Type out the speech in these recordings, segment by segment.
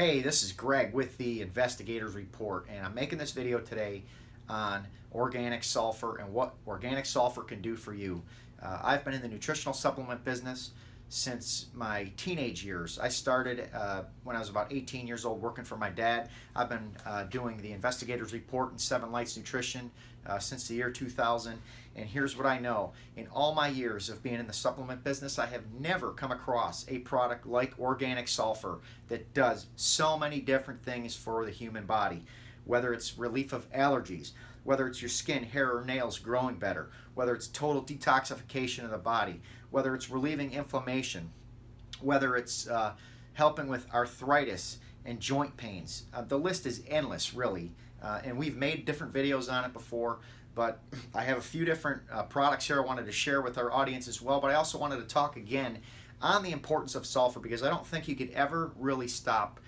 Hey, this is Greg with the Investigators Report, and I'm making this video today on organic sulfur and what organic sulfur can do for you. I've been in the nutritional supplement business since my teenage years. I started when I was about 18 years old working for my dad. I've been doing the Investigators Report and Seven Lights Nutrition since the year 2000, and here's what I know. In all my years of being in the supplement business, I have never come across a product like organic sulfur that does so many different things for the human body. Whether it's relief of allergies, whether it's your skin, hair, or nails growing better, whether it's total detoxification of the body, whether it's relieving inflammation, whether it's helping with arthritis and joint pains. The list is endless, really, and we've made different videos on it before, but I have a few different products here I wanted to share with our audience as well, but I also wanted to talk again on the importance of sulfur, because I don't think you could ever really stop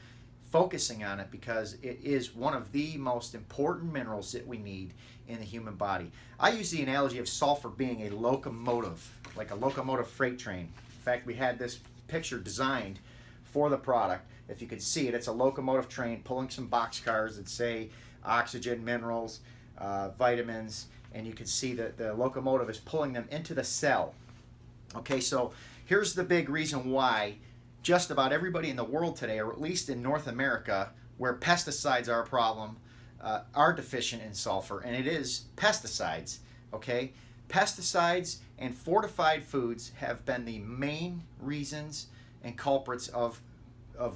focusing on it, because it is one of the most important minerals that we need in the human body. I use the analogy of sulfur being a locomotive, like a locomotive freight train. In fact, we had this picture designed for the product. If you could see it, it's a locomotive train pulling some boxcars that say oxygen, minerals, vitamins, and you can see that the locomotive is pulling them into the cell. Okay, so here's the big reason why just about everybody in the world today, or at least in North America, where pesticides are a problem, are deficient in sulfur, and it is pesticides. Okay, pesticides and fortified foods have been the main reasons and culprits of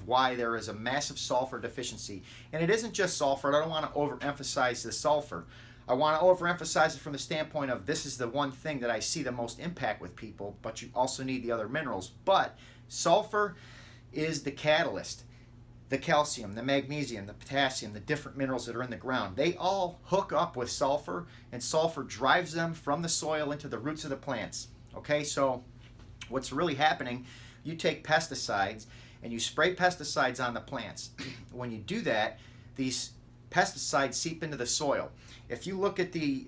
why there is a massive sulfur deficiency. And it isn't just sulfur. I don't want to overemphasize the sulfur. I want to overemphasize it from the standpoint of this is the one thing that I see the most impact with people, but you also need the other minerals. But sulfur is the catalyst. The calcium, the magnesium, the potassium, the different minerals that are in the ground, they all hook up with sulfur, and sulfur drives them from the soil into the roots of the plants. Okay, so what's really happening, you take pesticides and you spray pesticides on the plants. When you do that, these pesticides seep into the soil. If you look at the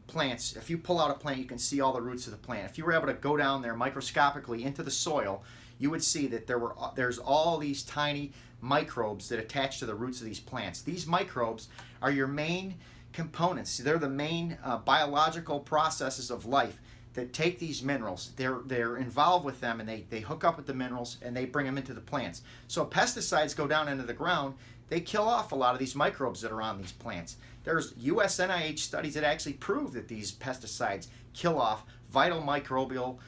plants, if you pull out a plant, you can see all the roots of the plant. If you were able to go down there microscopically into the soil, you would see that there's all these tiny microbes that attach to the roots of these plants. These microbes are your main components. They're the main biological processes of life that take these minerals. They're involved with them, and they hook up with the minerals and they bring them into the plants. So pesticides go down into the ground, they kill off a lot of these microbes that are on these plants. There's US NIH studies that actually prove that these pesticides kill off vital microbial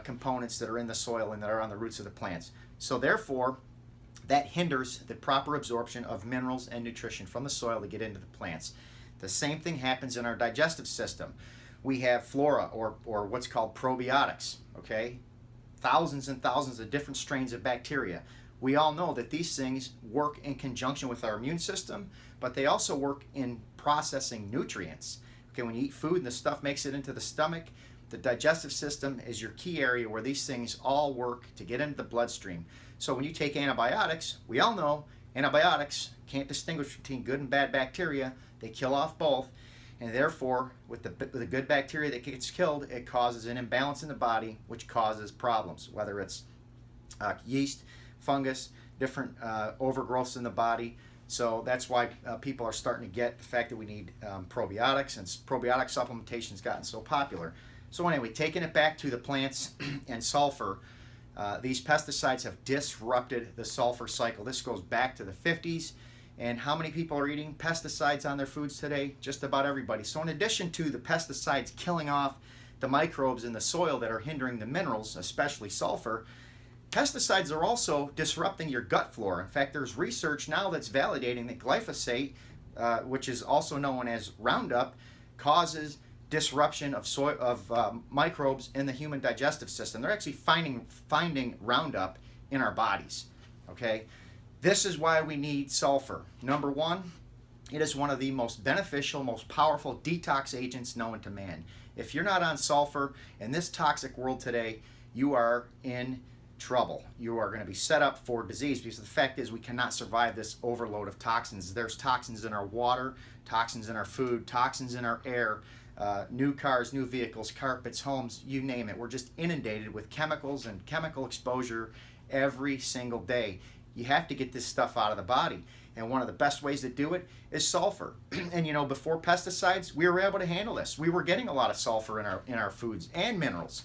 components that are in the soil and that are on the roots of the plants. So therefore, that hinders the proper absorption of minerals and nutrition from the soil to get into the plants. The same thing happens in our digestive system. We have flora, or what's called probiotics, okay? Thousands and thousands of different strains of bacteria. We all know that these things work in conjunction with our immune system, but they also work in processing nutrients. Okay, when you eat food and the stuff makes it into the stomach, the digestive system is your key area where these things all work to get into the bloodstream. So when you take antibiotics, we all know antibiotics can't distinguish between good and bad bacteria. They kill off both. And therefore, with the good bacteria that gets killed, it causes an imbalance in the body, which causes problems, whether it's yeast, fungus, different overgrowths in the body. So that's why people are starting to get the fact that we need probiotics, and probiotic supplementation has gotten so popular. So anyway, taking it back to the plants and sulfur, these pesticides have disrupted the sulfur cycle. This goes back to the 50s. And how many people are eating pesticides on their foods today? Just about everybody. So in addition to the pesticides killing off the microbes in the soil that are hindering the minerals, especially sulfur, pesticides are also disrupting your gut flora. In fact, there's research now that's validating that glyphosate, which is also known as Roundup, causes disruption of microbes in the human digestive system. They're actually finding Roundup in our bodies. Okay. This is why we need sulfur. Number one, it is one of the most beneficial, most powerful detox agents known to man. If you're not on sulfur in this toxic world today, you are in trouble. You are going to be set up for disease, because the fact is we cannot survive this overload of toxins. There's toxins in our water, toxins in our food, toxins in our air, new cars, new vehicles, carpets, homes, you name it. We're just inundated with chemicals and chemical exposure every single day. You have to get this stuff out of the body. And one of the best ways to do it is sulfur. And before pesticides, we were able to handle this. We were getting a lot of sulfur in our foods and minerals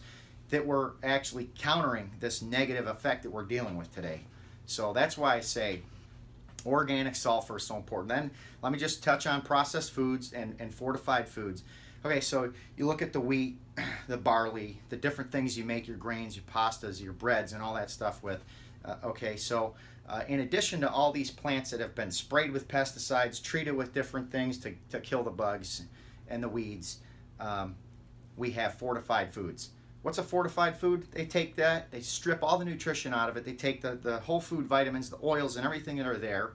that were actually countering this negative effect that we're dealing with today. So that's why I say organic sulfur is so important. Then let me just touch on processed foods and fortified foods. Okay, so you look at the wheat, the barley, the different things you make your grains, your pastas, your breads, and all that stuff with. In addition to all these plants that have been sprayed with pesticides, treated with different things to kill the bugs and the weeds, we have fortified foods. What's a fortified food? They take that, they strip all the nutrition out of it, they take the whole food vitamins, the oils, and everything that are there,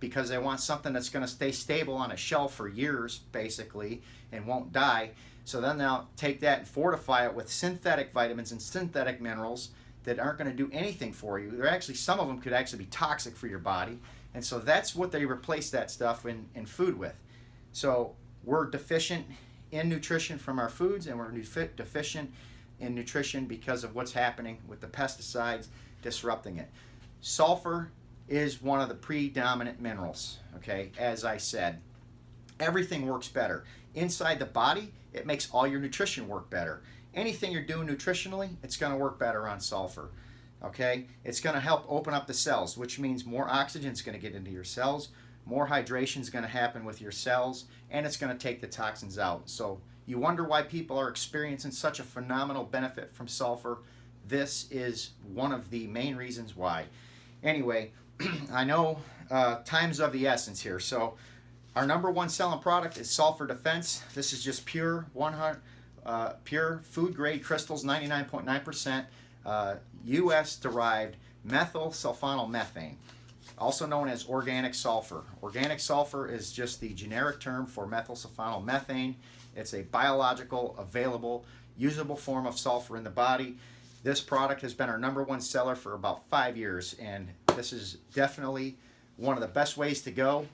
because they want something that's going to stay stable on a shelf for years, basically, and won't die. So then they'll take that and fortify it with synthetic vitamins and synthetic minerals that aren't going to do anything for you. Some of them could actually be toxic for your body. And so that's what they replace that stuff in food with. So we're deficient in nutrition from our foods, and we're deficient in nutrition because of what's happening with the pesticides disrupting it. Sulfur is one of the predominant minerals, okay? As I said, everything works better. Inside the body, it makes all your nutrition work better. Anything you're doing nutritionally, it's going to work better on sulfur, okay? It's going to help open up the cells, which means more oxygen is going to get into your cells, more hydration is going to happen with your cells, and it's going to take the toxins out. So you wonder why people are experiencing such a phenomenal benefit from sulfur. This is one of the main reasons why. Anyway, I know time's of the essence here. So our number one selling product is Sulfur Defense. This is just pure pure food grade crystals, 99.9% U.S. derived methyl sulfonyl-methane, also known as organic sulfur. Organic sulfur is just the generic term for methyl sulfonyl-methane. It's a biological, available, usable form of sulfur in the body. This product has been our number one seller for about 5 years, and this is definitely one of the best ways to go.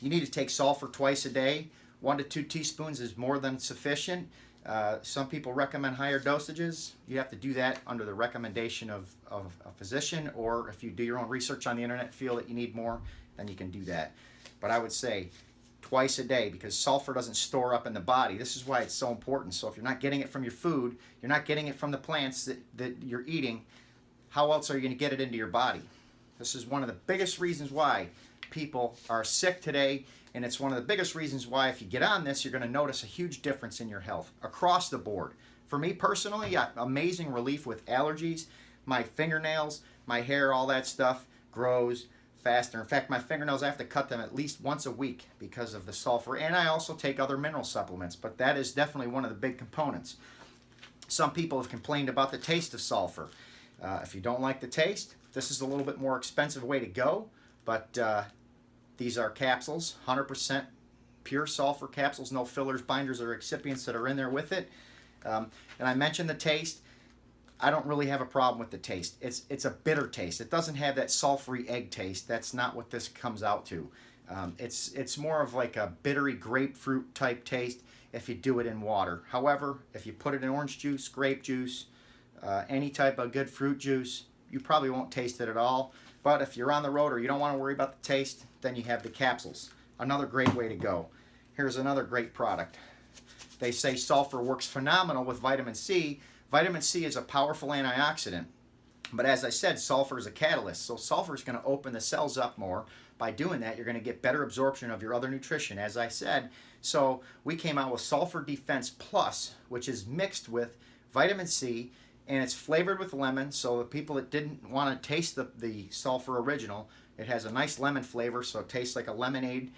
You need to take sulfur twice a day. 1 to 2 teaspoons is more than sufficient. Some people recommend higher dosages. You have to do that under the recommendation of a physician, or if you do your own research on the internet, feel that you need more, then you can do that. But I would say twice a day, because sulfur doesn't store up in the body. This is why it's so important. So if you're not getting it from your food, you're not getting it from the plants that you're eating, how else are you going to get it into your body? This is one of the biggest reasons why people are sick today, and it's one of the biggest reasons why if you get on this, you're going to notice a huge difference in your health across the board. For me personally, I got amazing relief with allergies. My fingernails, my hair, all that stuff grows faster. In fact, my fingernails, I have to cut them at least once a week because of the sulfur, and I also take other mineral supplements, but that is definitely one of the big components. Some people have complained about the taste of sulfur. If you don't like the taste, this is a little bit more expensive way to go, but these are capsules, 100% pure sulfur capsules, no fillers, binders, or excipients that are in there with it. And I mentioned the taste. I don't really have a problem with the taste. It's a bitter taste. It doesn't have that sulfury egg taste. That's not what this comes out to. It's more of like a bittery grapefruit type taste if you do it in water. However, if you put it in orange juice, grape juice, any type of good fruit juice, you probably won't taste it at all. But if you're on the road or you don't want to worry about the taste, then you have the capsules. Another great way to go. Here's another great product. They say sulfur works phenomenal with vitamin C. Vitamin C is a powerful antioxidant. But as I said, sulfur is a catalyst. So sulfur is going to open the cells up more. By doing that, you're going to get better absorption of your other nutrition, as I said. So we came out with Sulfur Defense Plus, which is mixed with vitamin C, and it's flavored with lemon. So the people that didn't want to taste the sulfur original, it has a nice lemon flavor, so it tastes like a lemonade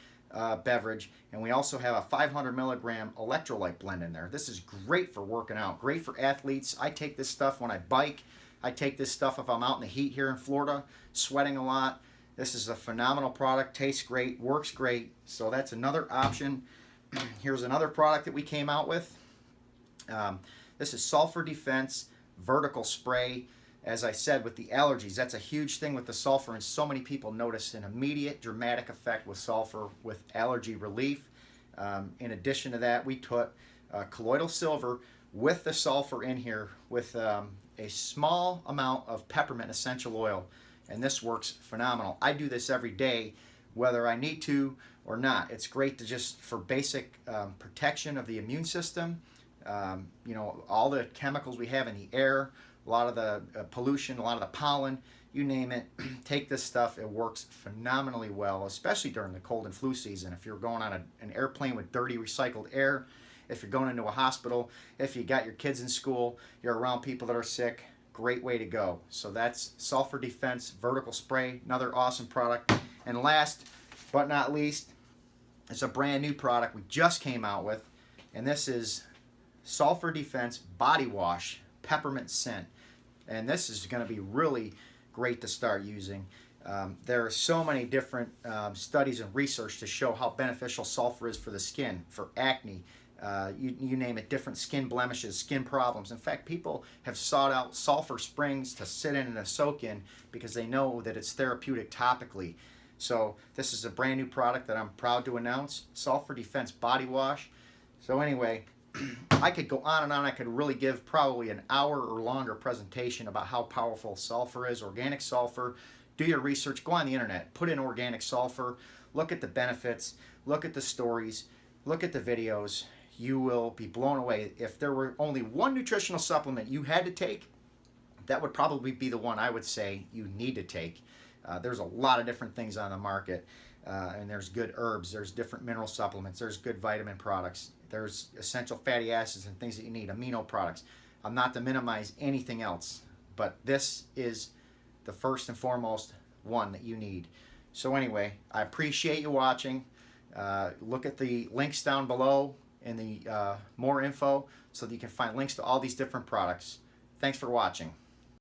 beverage. And we also have a 500 milligram electrolyte blend in there. This is great for working out, great for athletes. I take this stuff when I bike. I take this stuff if I'm out in the heat here in Florida, sweating a lot. This is a phenomenal product, tastes great, works great. So that's another option. Here's another product that we came out with. This is Sulfur Defense Vertical Spray. As I said, with the allergies, that's a huge thing with the sulfur, and so many people notice an immediate dramatic effect with sulfur with allergy relief. In addition to that, we put colloidal silver with the sulfur in here with a small amount of peppermint essential oil. and this works phenomenal. I do this every day, whether I need to or not. It's great to just for basic protection of the immune system. You know, all the chemicals we have in the air, a lot of the pollution, a lot of the pollen, you name it, take this stuff. It works phenomenally well, especially during the cold and flu season. If you're going on an airplane with dirty recycled air, if you're going into a hospital, if you got your kids in school, you're around people that are sick, great way to go. So that's Sulfur Defense Vertical Spray, another awesome product. And last but not least, it's a brand new product we just came out with, and this is Sulfur Defense Body Wash Peppermint Scent. And this is going to be really great to start using. There are so many different studies and research to show how beneficial sulfur is for the skin, for acne, you name it, different skin blemishes, skin problems. In fact, people have sought out sulfur springs to sit in and to soak in because they know that it's therapeutic topically. So this is a brand new product that I'm proud to announce, Sulfur Defense Body Wash. So anyway, I could go on and on. I could really give probably an hour or longer presentation about how powerful sulfur is, organic sulfur. Do your research, go on the internet, put in organic sulfur, look at the benefits, look at the stories, look at the videos. You will be blown away. If there were only one nutritional supplement you had to take, that would probably be the one I would say you need to take. There's a lot of different things on the market, and there's good herbs, there's different mineral supplements, there's good vitamin products, there's essential fatty acids and things that you need, amino products. I'm not to minimize anything else, but this is the first and foremost one that you need. So anyway, I appreciate you watching. Look at the links down below in the more info so that you can find links to all these different products. Thanks for watching.